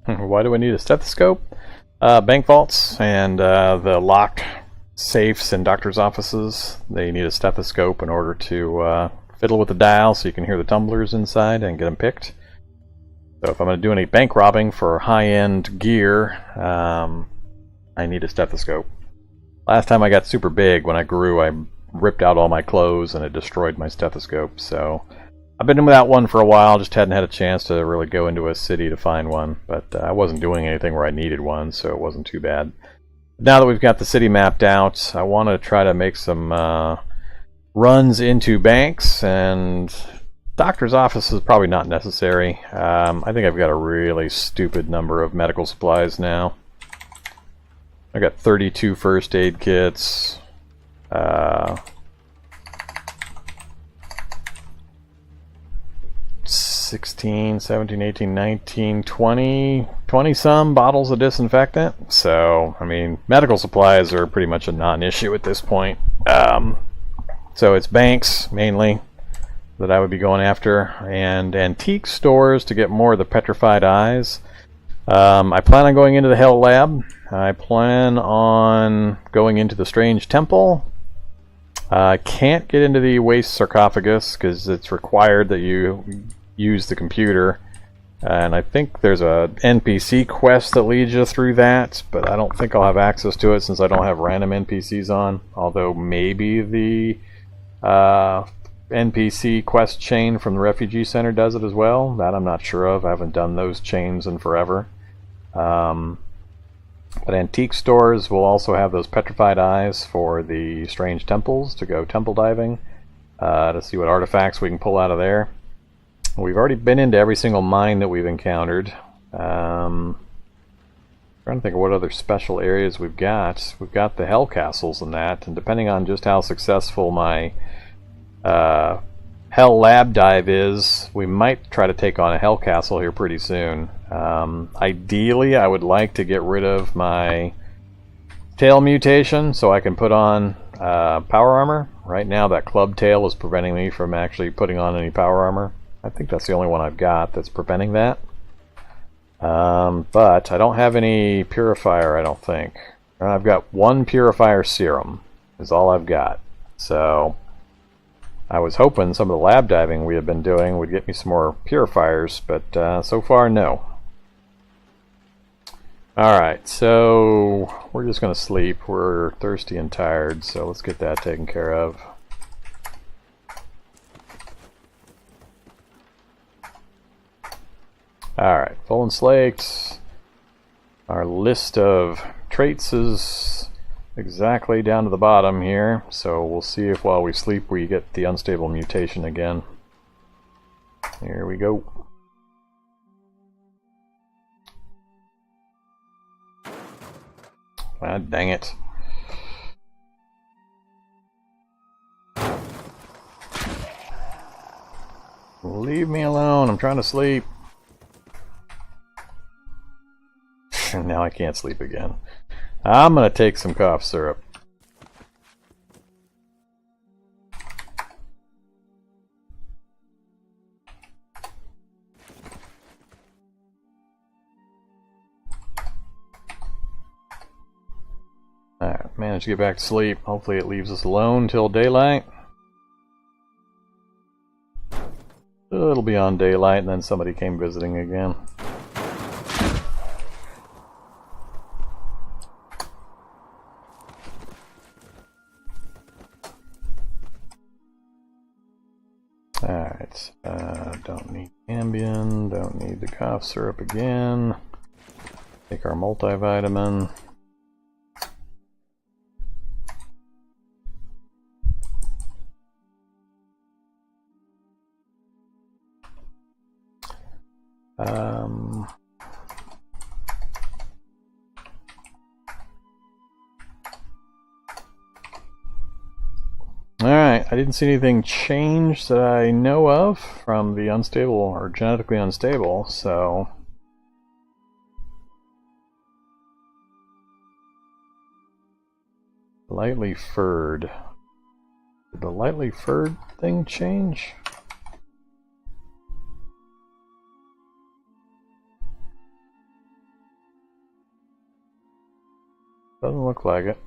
Why do I need a stethoscope? Bank vaults and the locked safes in doctor's offices, they need a stethoscope in order to fiddle with the dial so you can hear the tumblers inside and get them picked. So if I'm going to do any bank robbing for high-end gear, I need a stethoscope. Last time I got super big, when I grew, I ripped out all my clothes and it destroyed my stethoscope. So I've been without one for a while, just hadn't had a chance to really go into a city to find one. But I wasn't doing anything where I needed one, so it wasn't too bad. Now that we've got the city mapped out, I want to try to make some runs into banks, and doctor's office is probably not necessary. I think I've got a really stupid number of medical supplies now. I got 32 first aid kits. 16, 17, 18, 19, 20 some bottles of disinfectant. So, I mean, medical supplies are pretty much a non-issue at this point. So it's banks, mainly, that I would be going after, and antique stores to get more of the petrified eyes. I plan on going into the Hell Lab. I plan on going into the Strange Temple. I can't get into the Waste Sarcophagus because it's required that you use the computer, and I think there's a NPC quest that leads you through that, but I don't think I'll have access to it since I don't have random NPCs on, although maybe the NPC quest chain from the Refugee Center does it as well. That I'm not sure of. I haven't done those chains in forever. But antique stores will also have those petrified eyes for the strange temples to go temple diving, to see what artifacts we can pull out of there. We've already been into every single mine that we've encountered. Trying to think of what other special areas we've got. We've got the Hell Castles and that, and depending on just how successful my Hell Lab dive is, we might try to take on a Hell Castle here pretty soon. Ideally, I would like to get rid of my tail mutation so I can put on power armor. Right now that club tail is preventing me from actually putting on any power armor. I think that's the only one I've got that's preventing that. But I don't have any purifier, I don't think. I've got one purifier serum is all I've got. So I was hoping some of the lab diving we have been doing would get me some more purifiers, but so far, no. Alright, so we're just going to sleep. We're thirsty and tired, so let's get that taken care of. Alright, full and slaked. Our list of traits is exactly down to the bottom here, so we'll see if while we sleep we get the unstable mutation again. Here we go. Ah, dang it. Leave me alone, I'm trying to sleep. Now I can't sleep again. I'm gonna take some cough syrup. Alright, managed to get back to sleep. Hopefully it leaves us alone till daylight. It'll be on daylight and then somebody came visiting again. Alright, don't need Ambien, don't need the cough syrup again. Take our multivitamin. Alright, I didn't see anything change that I know of from the unstable or genetically unstable, so lightly furred. Did the lightly furred thing change? Doesn't look like it.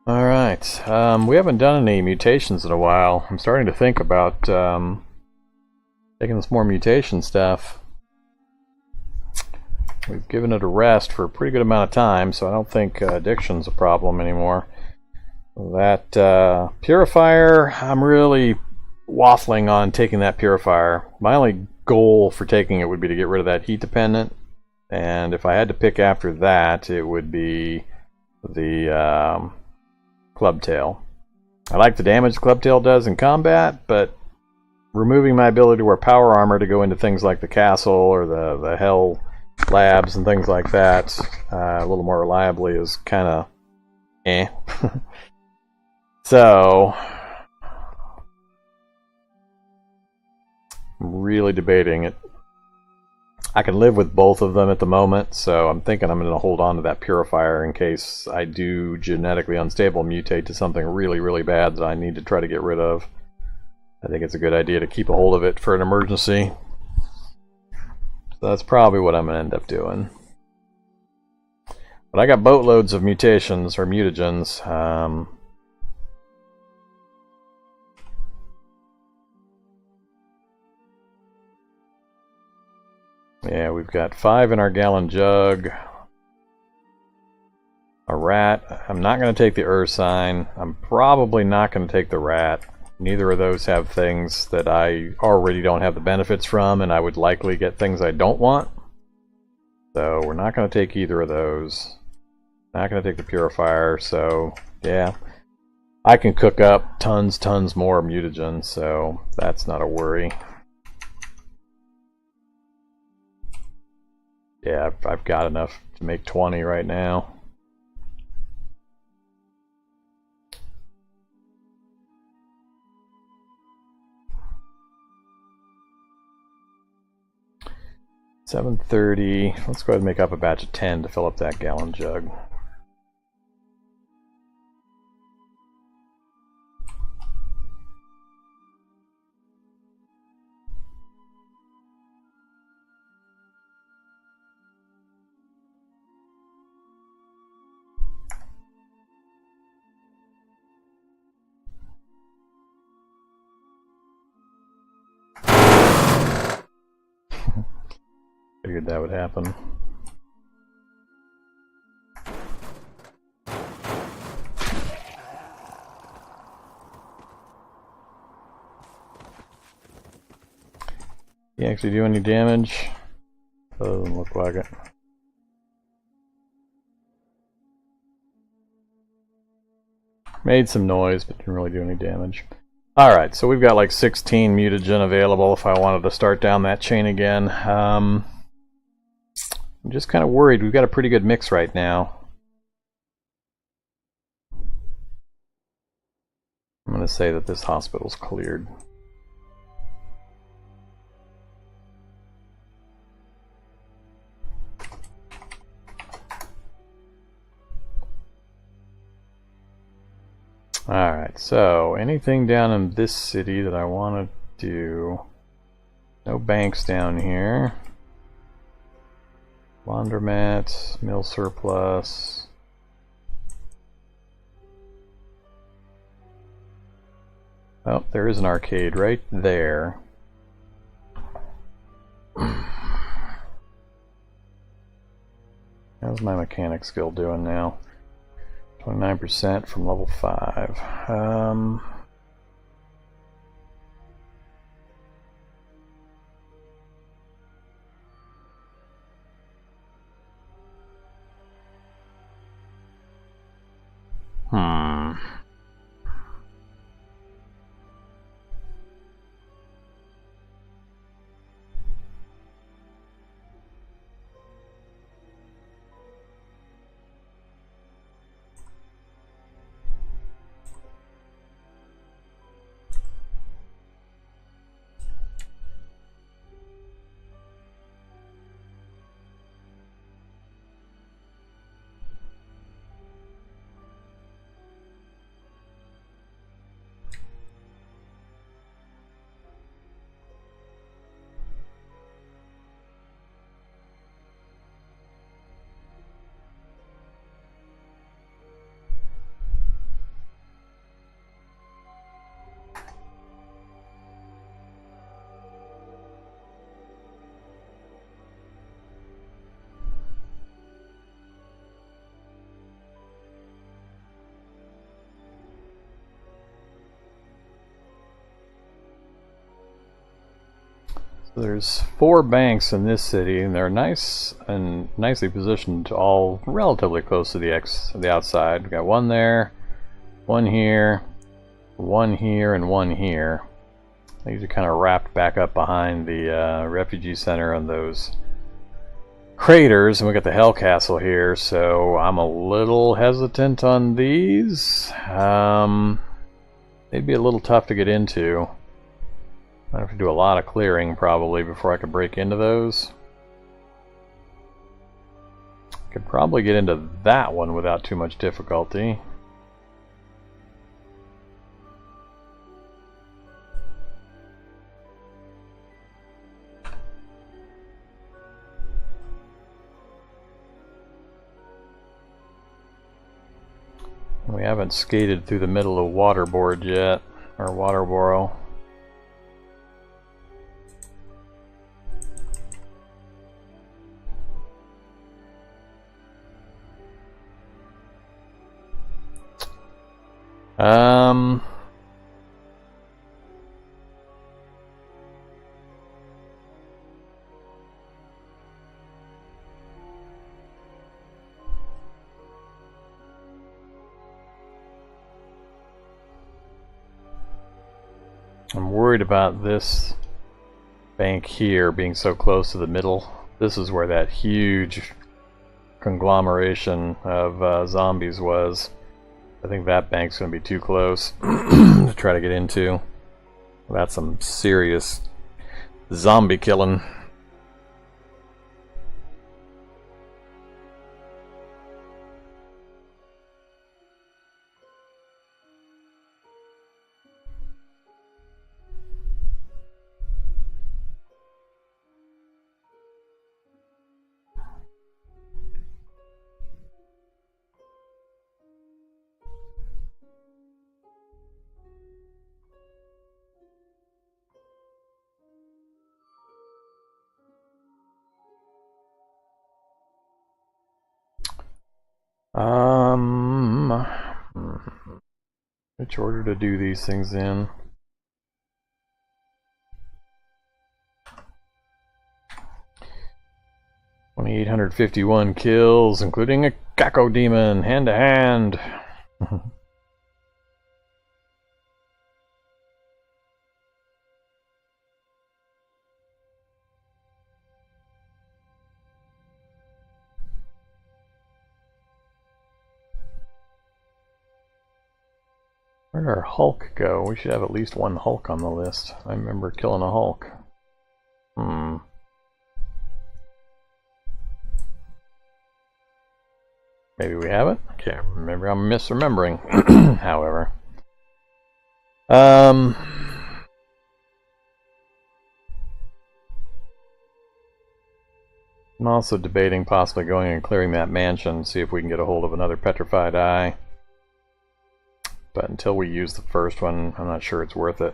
Alright, we haven't done any mutations in a while. I'm starting to think about taking some more mutation stuff. We've given it a rest for a pretty good amount of time, so I don't think addiction's a problem anymore. That purifier, I'm really waffling on taking that purifier. My only goal for taking it would be to get rid of that heat dependent, and if I had to pick after that, it would be the Clubtail. I like the damage Clubtail does in combat, but removing my ability to wear power armor to go into things like the castle or the Hell Labs and things like that a little more reliably is kind of eh. So I'm really debating it. I can live with both of them at the moment, so I'm thinking I'm going to hold on to that purifier in case I do genetically unstable mutate to something really, really bad that I need to try to get rid of. I think it's a good idea to keep a hold of it for an emergency. So that's probably what I'm going to end up doing. But I got boatloads of mutations, or mutagens. Yeah, we've got 5 in our gallon jug. A rat. I'm not going to take the Ursine. I'm probably not going to take the rat. Neither of those have things that I already don't have the benefits from, and I would likely get things I don't want. So we're not going to take either of those. Not going to take the purifier, so yeah. I can cook up tons more mutagen, so that's not a worry. Yeah, I've got enough to make 20 right now. $7.30. Let's go ahead and make up a batch of 10 to fill up that gallon jug. Figured that would happen. You actually do any damage? Doesn't look like it. Made some noise, but didn't really do any damage. Alright, so we've got like 16 mutagen available if I wanted to start down that chain again. I'm just kind of worried. We've got a pretty good mix right now. I'm going to say that this hospital's cleared. Alright, so anything down in this city that I want to do? No banks down here. Laundromat, mill surplus. Oh, there is an arcade right there. How's my mechanic skill doing now? 29% from level 5. There's 4 banks in this city, and they're nice and nicely positioned, all relatively close to the outside. We've got one there, one here, one here, and one here. These are kind of wrapped back up behind the refugee center on those craters, and we got the Hell Castle here, so I'm a little hesitant on these. They'd be a little tough to get into. I have to do a lot of clearing probably before I could break into those. Could probably get into that one without too much difficulty. We haven't skated through the middle of Waterboard yet, or Waterboro. I'm worried about this bank here being so close to the middle. This is where that huge conglomeration of zombies was. I think that bank's going to be too close to try to get into. That's some serious zombie killing. Which order to do these things in? $2,851 kills, including a Caco Demon, hand to hand. Where'd our Hulk go? We should have at least one Hulk on the list. I remember killing a Hulk. Maybe we haven't? I can't remember. I'm misremembering. However. I'm also debating possibly going and clearing that mansion, see if we can get a hold of another petrified eye. But until we use the first one, I'm not sure it's worth it.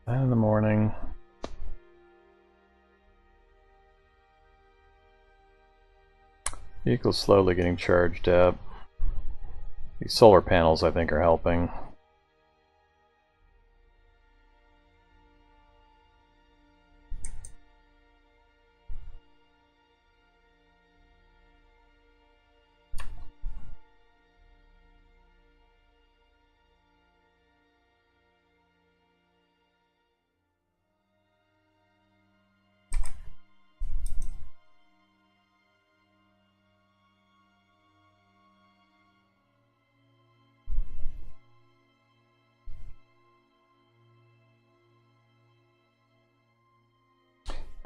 In the morning. Vehicle's slowly getting charged up. These solar panels, I think, are helping.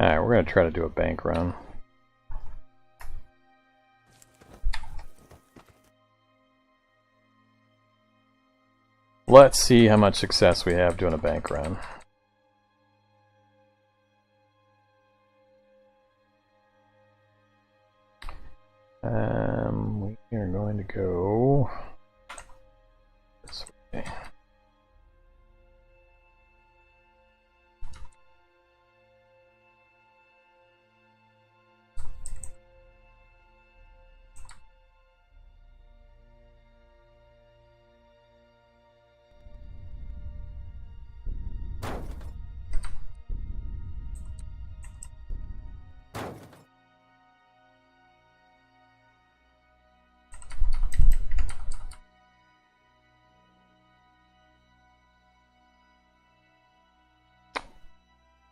Alright, we're going to try to do a bank run. Let's see how much success we have doing a bank run. We are going to go this way.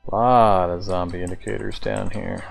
A lot of zombie indicators down here.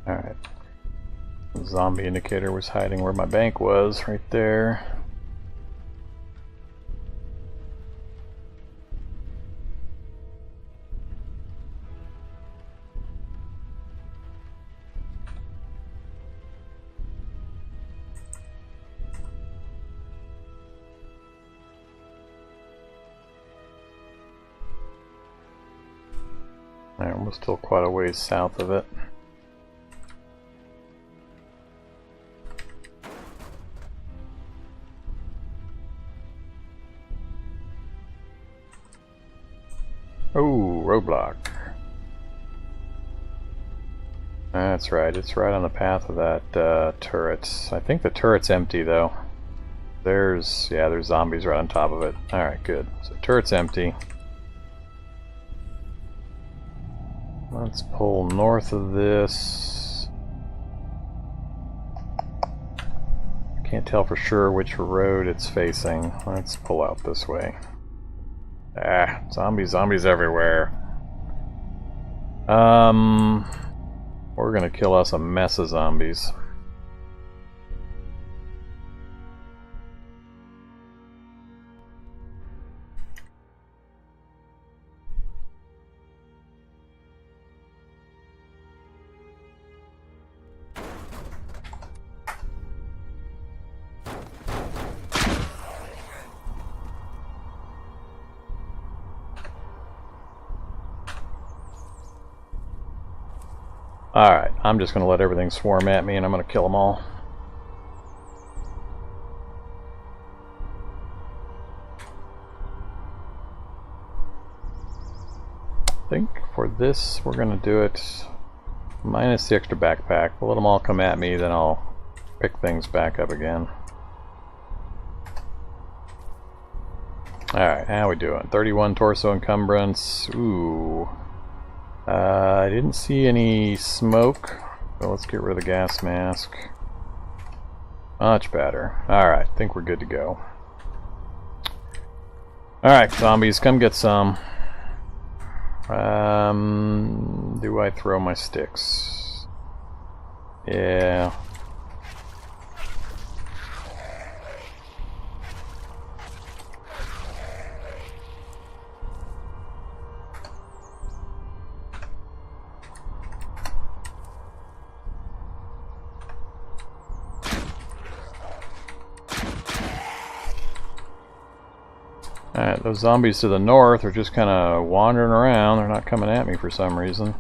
Alright. The zombie indicator was hiding where my bank was, right there. Alright, we're still quite a ways south of it. Oh, roadblock. That's right, it's right on the path of that turret. I think the turret's empty though. There's zombies right on top of it. Alright, good. So turret's empty. Let's pull north of this. I can't tell for sure which road it's facing. Let's pull out this way. Ah, zombies everywhere. We're gonna kill us a mess of zombies. Alright, I'm just going to let everything swarm at me and I'm going to kill them all. I think for this we're going to do it minus the extra backpack. We'll let them all come at me, then I'll pick things back up again. Alright, how we doing? 31 torso encumbrance. Ooh. I didn't see any smoke, so let's get rid of the gas mask. Much better. Alright, I think we're good to go. Alright, zombies, come get some. Do I throw my sticks? Yeah. Alright, those zombies to the north are just kind of wandering around. They're not coming at me for some reason.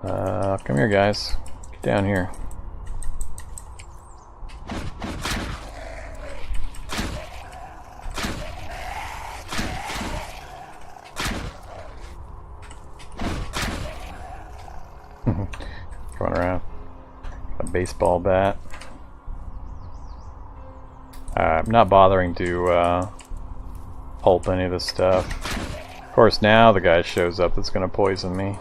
Come here, guys. Get down here. baseball bat. I'm not bothering to pulp any of this stuff. Of course, now the guy shows up that's going to poison me.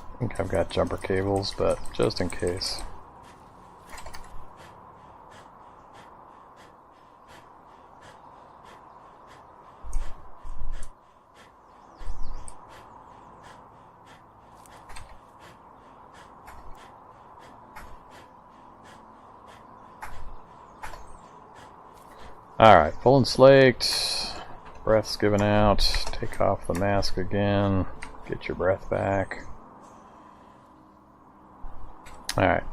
I think I've got jumper cables, but just in case. Alright, full and slaked. Breath's given out. Take off the mask again. Get your breath back. Alright.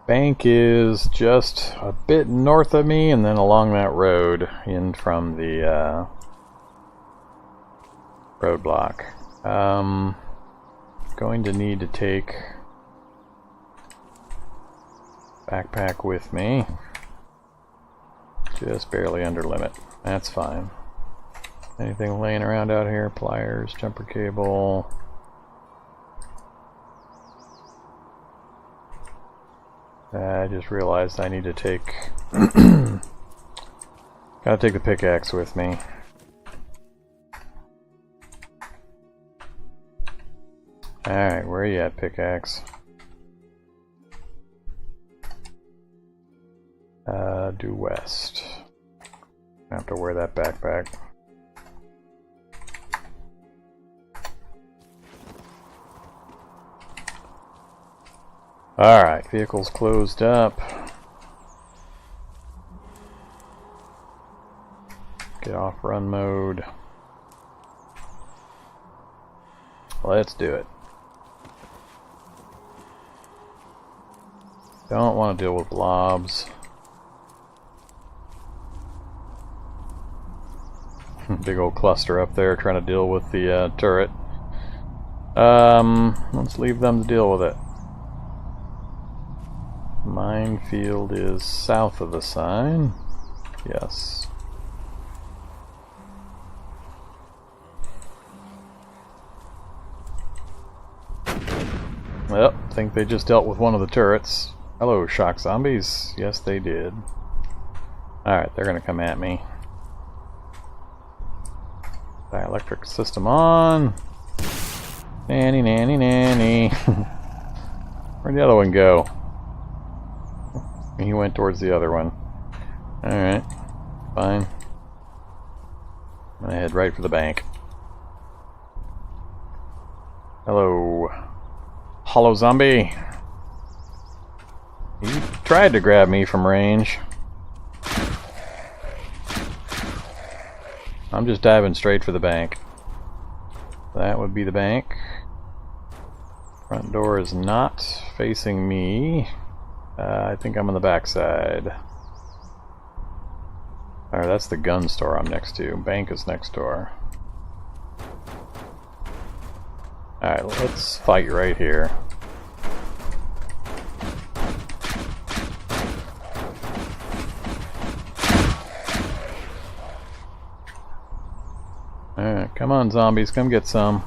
Bank is just a bit north of me and then along that road in from the roadblock. Going to need to take backpack with me. Just barely under limit. That's fine. Anything laying around out here? Pliers, jumper cable. I just realized I need to take gotta take the pickaxe with me. Alright, where are you at, pickaxe? Due west. I have to wear that backpack. Alright, vehicle's closed up. Get off run mode. Let's do it. Don't want to deal with blobs. Big old cluster up there trying to deal with the turret. Let's leave them to deal with it. Minefield is south of the sign. Yes. Well, I think they just dealt with one of the turrets. Hello, shock zombies. Yes, they did. Alright, they're gonna come at me. Dielectric system on. Nanny, nanny, nanny. Where'd the other one go? He went towards the other one. Alright, fine. I'm gonna head right for the bank. Hello. Hollow zombie. He tried to grab me from range. I'm just diving straight for the bank. That would be the bank. Front door is not facing me. I think I'm on the back side. Alright, that's the gun store I'm next to. Bank is next door. Alright, let's fight right here. Alright, come on zombies, come get some.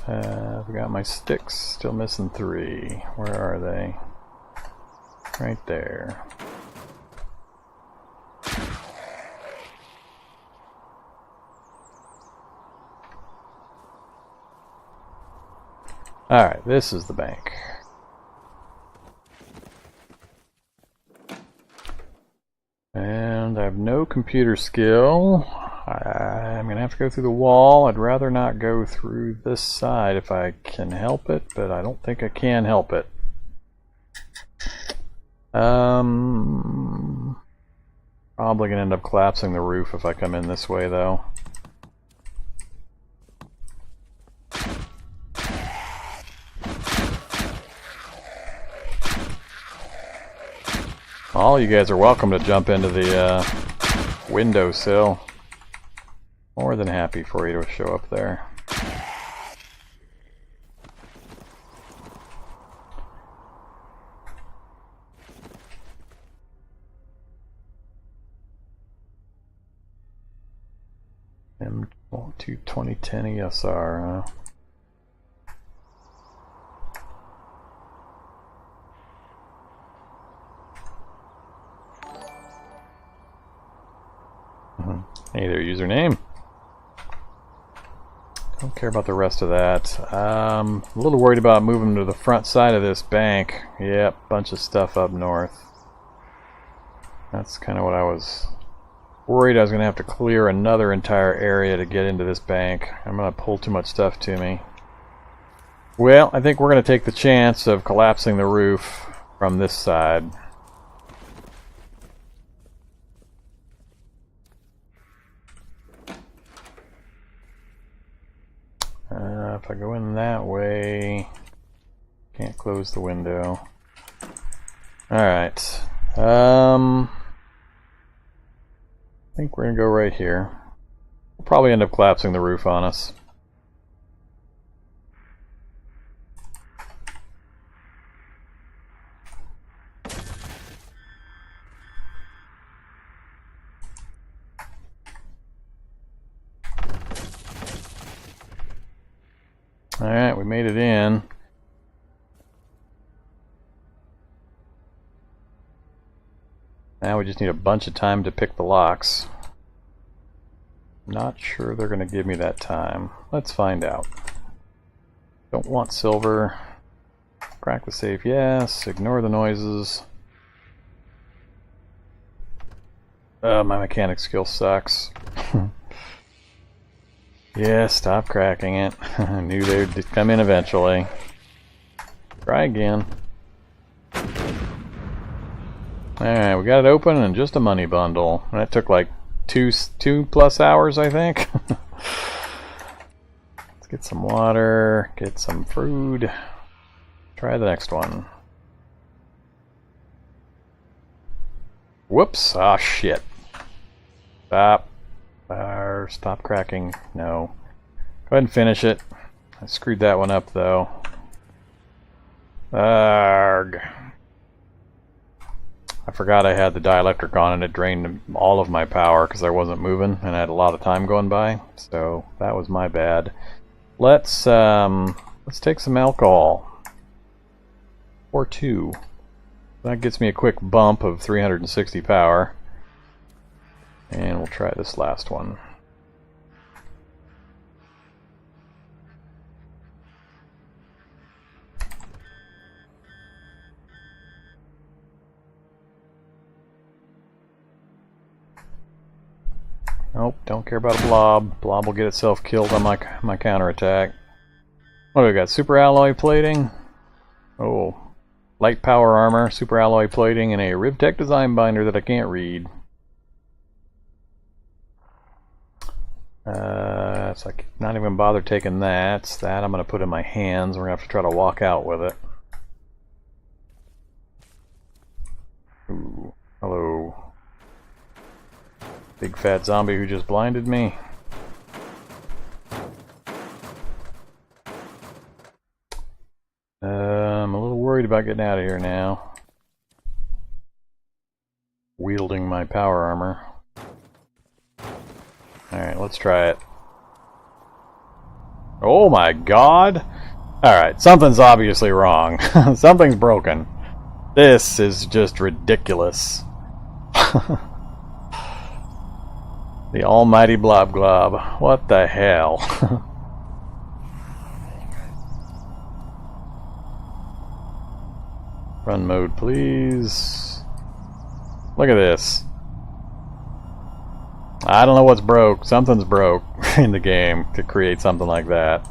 I've got my sticks, still missing 3. Where are they? Right there. Alright, this is the bank. And I've have no computer skill. I'm gonna have to go through the wall. I'd rather not go through this side if I can help it, but I don't think I can help it. Probably gonna end up collapsing the roof if I come in this way, though. All you guys are welcome to jump into the windowsill. More than happy for you to show up there. M2 2010 ESR, huh? Hey there, username. Don't care about the rest of that. A little worried about moving to the front side of this bank. Yep, bunch of stuff up north. That's kind of what I was worried. I was going to have to clear another entire area to get into this bank. I'm going to pull too much stuff to me. Well, I think we're going to take the chance of collapsing the roof from this side. If I go in that way, can't close the window. Alright. I think we're going to go right here. We'll probably end up collapsing the roof on us. Alright, we made it in. Now we just need a bunch of time to pick the locks. Not sure they're going to give me that time. Let's find out. Don't want silver. Crack the safe, yes. Ignore the noises. My mechanic skill sucks. Yeah, stop cracking it. I knew they'd come in eventually. Try again. Alright, we got it open and just a money bundle. That took like two plus hours, I think. Let's get some water, get some food. Try the next one. Whoops! Ah, shit. Stop. Stop cracking. No. Go ahead and finish it. I screwed that one up, though. Arrgh. I forgot I had the dielectric on and it drained all of my power because I wasn't moving and I had a lot of time going by. So that was my bad. Let's take some alcohol. Or 2. That gets me a quick bump of 360 power. And we'll try this last one. Nope, don't care about a blob. Blob will get itself killed on my counterattack. What do we got? Super alloy plating? Oh, light power armor, super alloy plating, and a Ribtech design binder that I can't read. So I'm not even gonna bother taking that. That I'm gonna put in my hands. We're gonna have to try to walk out with it. Ooh, hello. Big fat zombie who just blinded me. I'm a little worried about getting out of here now. Wielding my power armor. Alright, let's try it. Oh my god! Alright, something's obviously wrong. Something's broken. This is just ridiculous. The almighty blob glob. What the hell? Run mode, please. Look at this. I don't know what's broke. Something's broke in the game to create something like that.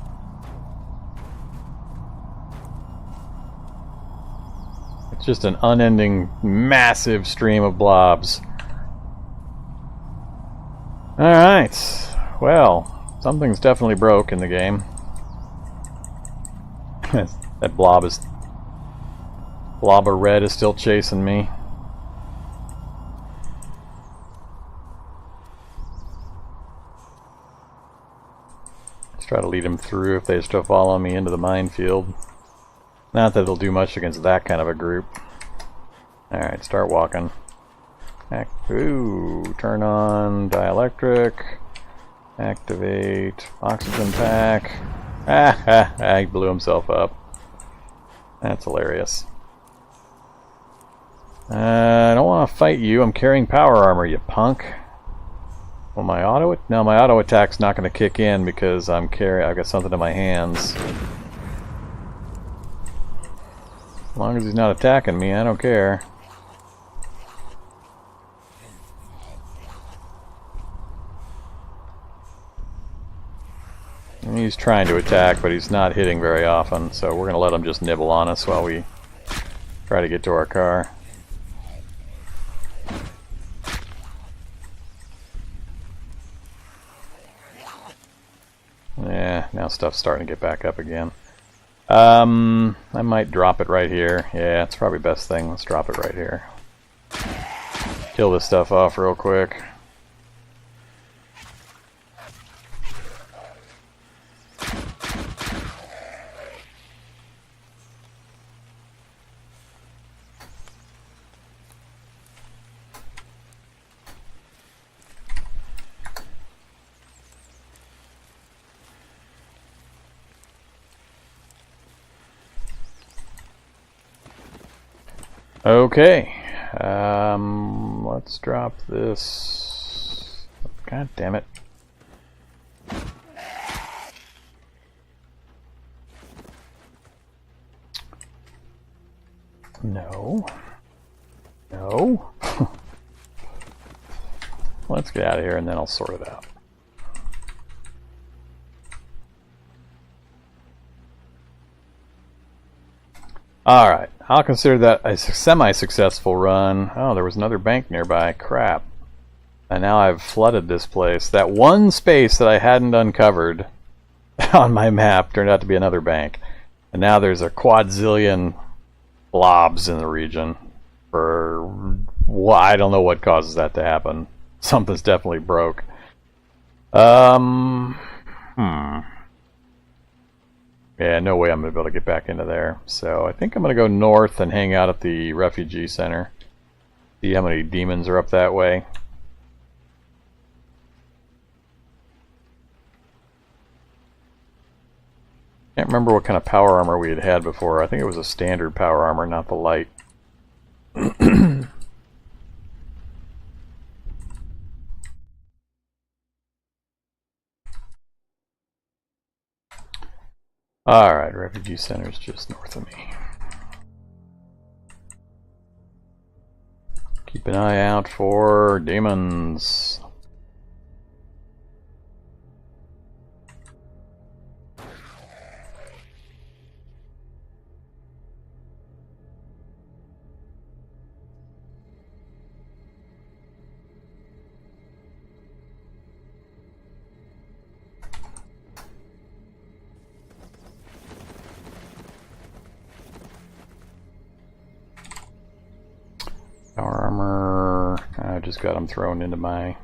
It's just an unending, massive stream of blobs. Alright. Well, something's definitely broke in the game. That blob of red is still chasing me. Let's try to lead him through if they still follow me into the minefield. Not that it'll do much against that kind of a group. Alright, start walking. Ooh, turn on dielectric. Activate oxygen pack. He blew himself up. That's hilarious. I don't want to fight you. I'm carrying power armor, you punk. Well, my auto attack's not going to kick in because I've got something in my hands. As long as he's not attacking me, I don't care. He's trying to attack, but he's not hitting very often, so we're going to let him just nibble on us while we try to get to our car. Yeah, now stuff's starting to get back up again. I might drop it right here. Yeah, it's probably the best thing. Let's drop it right here. Kill this stuff off real quick. Okay, let's drop this. God damn it. No. No. Let's get out of here and then I'll sort it out. Alright, I'll consider that a semi-successful run. Oh, there was another bank nearby. Crap. And now I've flooded this place. That one space that I hadn't uncovered on my map turned out to be another bank. And now there's a quadzillion blobs in the region. I don't know what causes that to happen. Something's definitely broke. Yeah, no way I'm going to be able to get back into there. So I think I'm going to go north and hang out at the refugee center. See how many demons are up that way. Can't remember what kind of power armor we had before. I think it was a standard power armor, not the light. Alright, refugee center's just north of me. Keep an eye out for demons. Power armor. I just got them thrown into my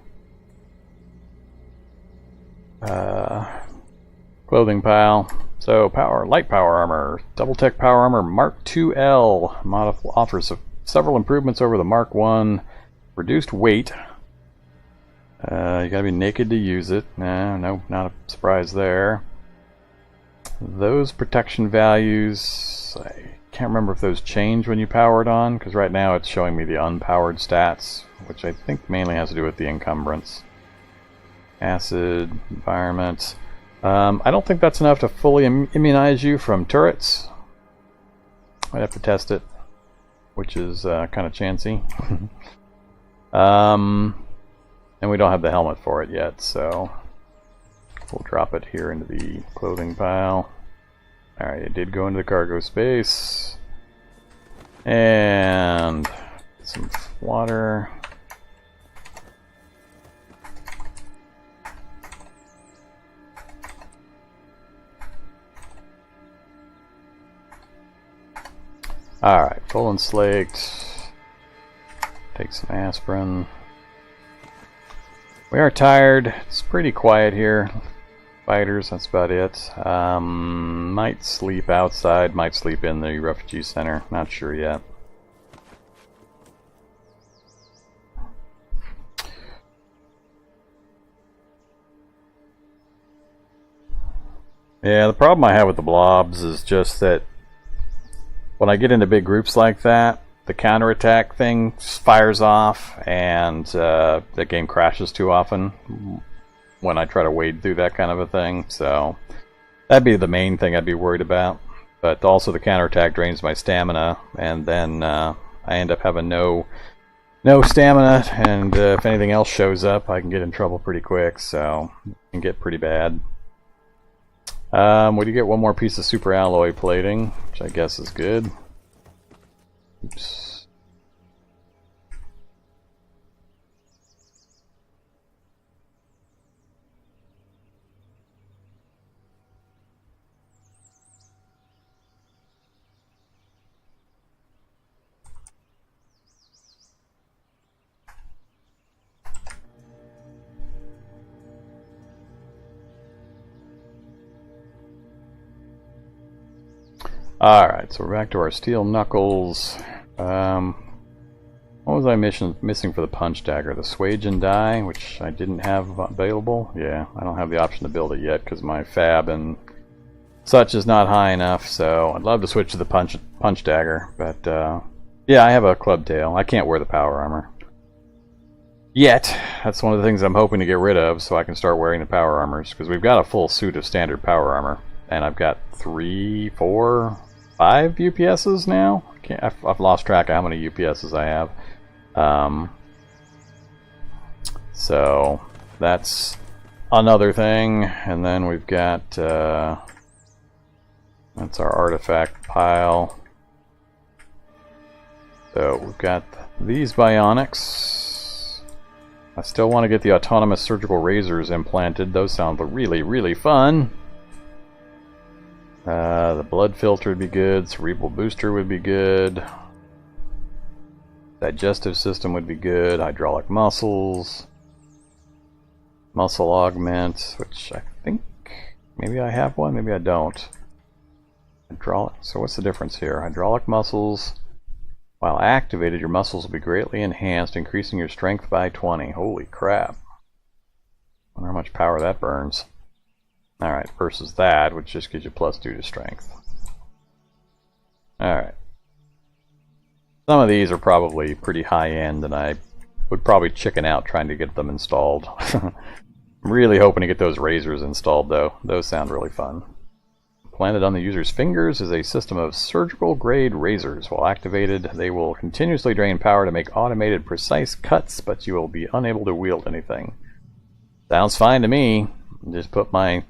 clothing pile. So light power armor, double tech power armor Mark IIL offers several improvements over the Mark I. Reduced weight. You gotta be naked to use it. No, not a surprise there. Those protection values, I can't remember if those change when you power it on, because right now it's showing me the unpowered stats, which I think mainly has to do with the encumbrance. Acid, environment. I don't think that's enough to fully immunize you from turrets. I'd have to test it, which is kind of chancy. And we don't have the helmet for it yet, so we'll drop it here into the clothing pile. Alright, it did go into the cargo space. And some water. Alright, full and slaked. Take some aspirin. We are tired. It's pretty quiet here. Fighters, that's about it. Might sleep outside, might sleep in the refugee center. Not sure yet. Yeah, the problem I have with the blobs is just that when I get into big groups like that, the counterattack thing fires off, and the game crashes too often when I try to wade through that kind of a thing. So that'd be the main thing I'd be worried about. But also the counterattack drains my stamina, and then I end up having no stamina, and if anything else shows up, I can get in trouble pretty quick, so it can get pretty bad. We do get one more piece of super alloy plating, which I guess is good. Oops. Alright, so we're back to our steel knuckles. What was I missing for the punch dagger? The swage and die, which I didn't have available. Yeah, I don't have the option to build it yet because my fab and such is not high enough, so I'd love to switch to the punch dagger, but yeah, I have a club tail. I can't wear the power armor yet. That's one of the things I'm hoping to get rid of so I can start wearing the power armors, because we've got a full suit of standard power armor, and I've got 3, 4, 5 UPSs now. I've lost track of how many UPSs I have. So that's another thing. And then we've got that's our artifact pile. So we've got these bionics. I still want to get the autonomous surgical razors implanted. Those sound really, really fun. The blood filter would be good, cerebral booster would be good, digestive system would be good, hydraulic muscles, muscle augment, which I think maybe I have one, maybe I don't. Hydraulic. So what's the difference here? Hydraulic muscles, while activated, your muscles will be greatly enhanced, increasing your strength by 20. Holy crap. I wonder how much power that burns. Alright, versus that, which just gives you +2 to strength. Alright. Some of these are probably pretty high-end, and I would probably chicken out trying to get them installed. I'm really hoping to get those razors installed, though. Those sound really fun. Planted on the user's fingers is a system of surgical-grade razors. While activated, they will continuously drain power to make automated, precise cuts, but you will be unable to wield anything. Sounds fine to me. Just put my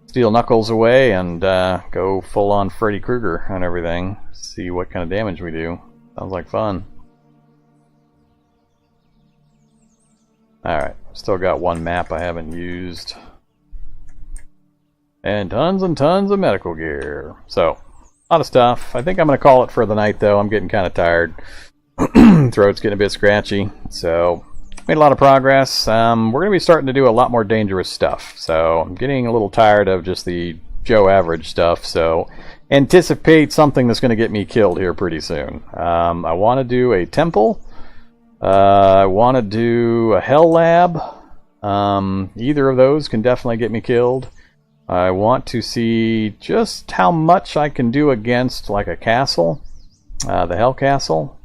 steel knuckles away and go full-on Freddy Krueger on everything. See what kind of damage we do. Sounds like fun. Alright, still got one map I haven't used. And tons of medical gear. So, a lot of stuff. I think I'm going to call it for the night, though. I'm getting kind of tired. Throat's getting a bit scratchy. So, made a lot of progress. We're going to be starting to do a lot more dangerous stuff. So, I'm getting a little tired of just the Joe average stuff. So, anticipate something that's going to get me killed here pretty soon. I want to do a temple. I want to do a hell lab. Either of those can definitely get me killed. I want to see just how much I can do against like a castle, the Hell Castle.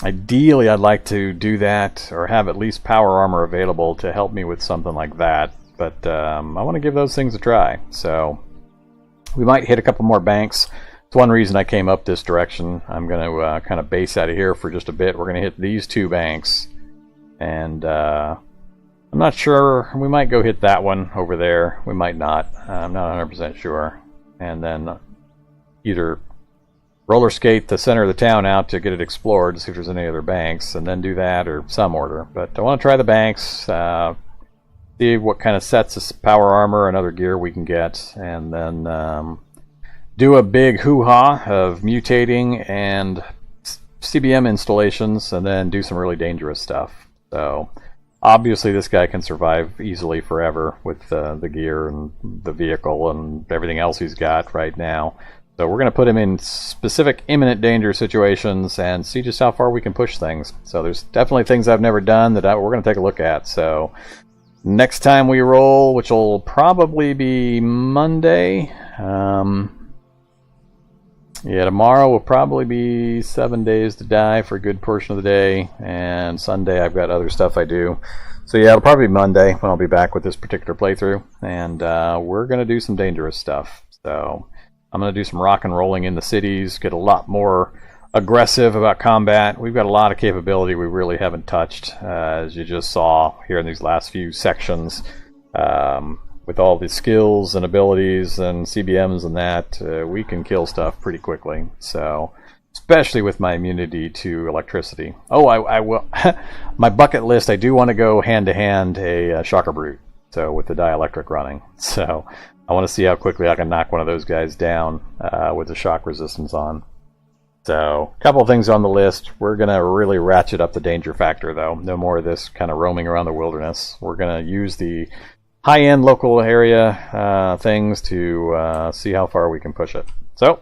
Ideally, I'd like to do that or have at least power armor available to help me with something like that. But I want to give those things a try. So we might hit a couple more banks. It's one reason I came up this direction. I'm going to kind of base out of here for just a bit. We're going to hit these 2 banks. And I'm not sure. We might go hit that one over there. We might not. I'm not 100% sure. And then either roller skate the center of the town out to get it explored to see if there's any other banks, and then do that, or some order. But I want to try the banks, see what kind of sets of power armor and other gear we can get, and then do a big hoo-ha of mutating and CBM installations, and then do some really dangerous stuff. So obviously this guy can survive easily forever with the gear and the vehicle and everything else he's got right now. So we're going to put him in specific imminent danger situations and see just how far we can push things. So there's definitely things I've never done that we're going to take a look at. So next time we roll, which will probably be Monday. Yeah, tomorrow will probably be 7 days to die for a good portion of the day. And Sunday I've got other stuff I do. So yeah, it'll probably be Monday when I'll be back with this particular playthrough. And we're going to do some dangerous stuff. So I'm going to do some rock and rolling in the cities, get a lot more aggressive about combat. We've got a lot of capability we really haven't touched, as you just saw here in these last few sections. With all the skills and abilities and CBMs and that, we can kill stuff pretty quickly. So, especially with my immunity to electricity. Oh, I will. My bucket list, I do want to go hand-to-hand a Shocker Brute. So, with the dielectric running. So, I want to see how quickly I can knock one of those guys down with the shock resistance on. So, a couple of things on the list. We're going to really ratchet up the danger factor, though. No more of this kind of roaming around the wilderness. We're going to use the high-end local area things to see how far we can push it. So,